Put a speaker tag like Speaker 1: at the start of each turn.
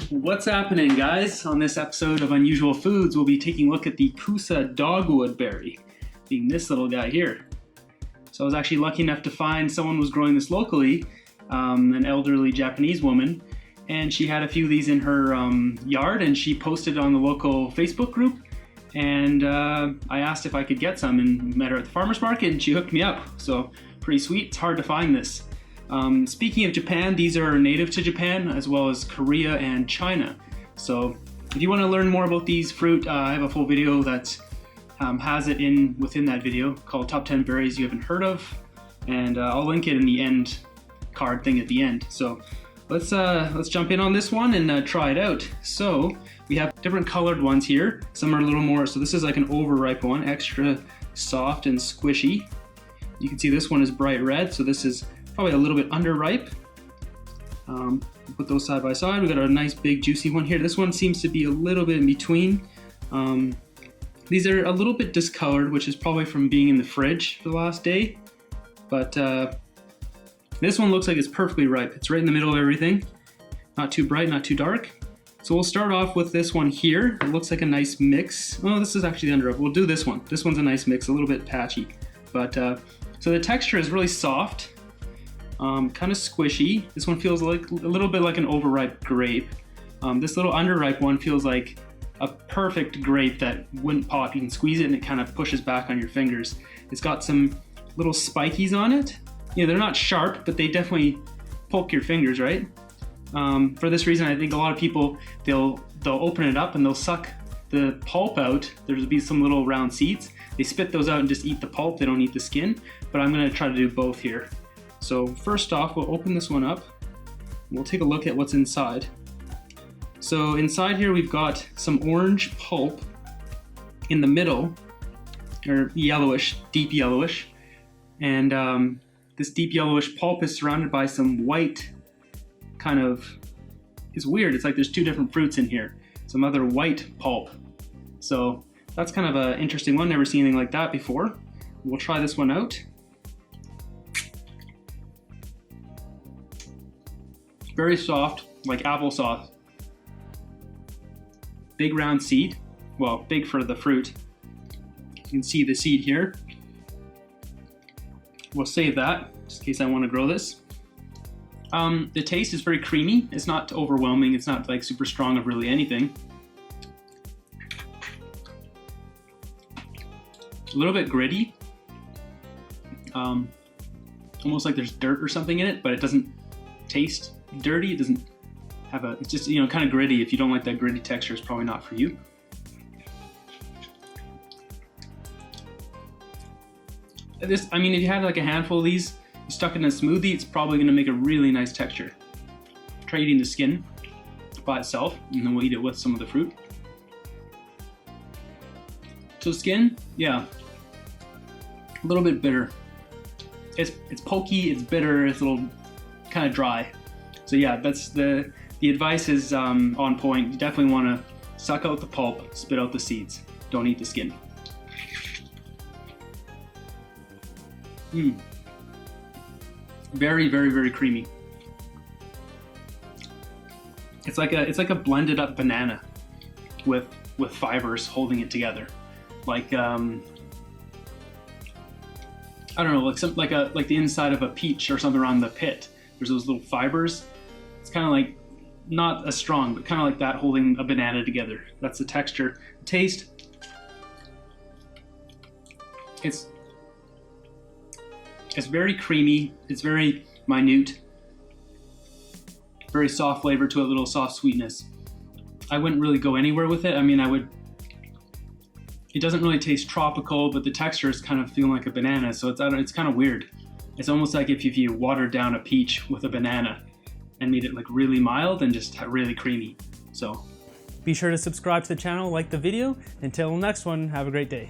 Speaker 1: What's happening, guys? On this episode of Unusual Foods, we'll be taking a look at the Kousa Dogwood berry, being this little guy here. So I was actually lucky enough to find someone was growing this locally, an elderly Japanese woman, and she had a few of these in her yard, and she posted on the local Facebook group, and I asked if I could get some and met her at the farmer's market, and she hooked me up. So pretty sweet. It's hard to find this. Speaking of Japan, these are native to Japan as well as Korea and China. So if you want to learn more about these fruit, I have a full video that has it within that video called Top 10 Berries You Haven't Heard Of, and I'll link it in the end card thing at the end. So let's jump in on this one and try it out. So we have different colored ones here. Some are a little more, so this is like an overripe one, extra soft and squishy. You can see this one is bright red, so this is probably a little bit underripe. Put those side by side. We got a nice big juicy one here. This one seems to be a little bit in between. These are a little bit discolored, which is probably from being in the fridge for the last day. But this one looks like it's perfectly ripe. It's right in the middle of everything. Not too bright, not too dark. So we'll start off with this one here. It looks like a nice mix. Oh, this is actually the underripe. We'll do this one. This one's a nice mix, a little bit patchy. But so the texture is really soft. Kind of squishy. This one feels like a little bit like an overripe grape. This little underripe one feels like a perfect grape that wouldn't pop. You can squeeze it and it kind of pushes back on your fingers. It's got some little spikies on it. You know, they're not sharp, but they definitely poke your fingers, right? For this reason, I think a lot of people, they'll open it up and they'll suck the pulp out. There'll be some little round seeds. They spit those out and just eat the pulp. They don't eat the skin, but I'm gonna try to do both here. So first off, we'll open this one up. We'll take a look at what's inside. So inside here we've got some orange pulp in the middle, or yellowish, deep yellowish. And this deep yellowish pulp is surrounded by some white kind of, it's weird. It's like there's two different fruits in here. Some other white pulp. So that's kind of an interesting one. Never seen anything like that before. We'll try this one out. Very soft, like applesauce. Big round seed. Well, big for the fruit. You can see the seed here. We'll save that, just in case I want to grow this. The taste is very creamy. It's not overwhelming. It's not like super strong of really anything. A little bit gritty. Almost like there's dirt or something in it, but it doesn't taste dirty. It doesn't have it's just, you know, kind of gritty. If you don't like that gritty texture, it's probably not for you. I mean, if you had like a handful of these, you stuck it in a smoothie, it's probably gonna make a really nice texture. Try eating the skin by itself, and then we'll eat it with some of the fruit. So skin, yeah, a little bit bitter. It's pokey, it's bitter, it's a little kind of dry. So yeah, that's the advice is on point. You definitely want to suck out the pulp, spit out the seeds. Don't eat the skin. Very, very, very creamy. It's like a blended up banana with fibers holding it together. Like I don't know, like the inside of a peach or something around the pit. There's those little fibers. It's kind of like, not as strong, but kind of like that holding a banana together. That's the texture. Taste, it's very creamy. It's very minute. Very soft flavor to it, little soft sweetness. I wouldn't really go anywhere with it. I mean, it doesn't really taste tropical, but the texture is kind of feeling like a banana, so it's kind of weird. It's almost like if you watered down a peach with a banana and made it like really mild and just really creamy. So
Speaker 2: be sure to subscribe to the channel, like the video. Until the next one, have a great day.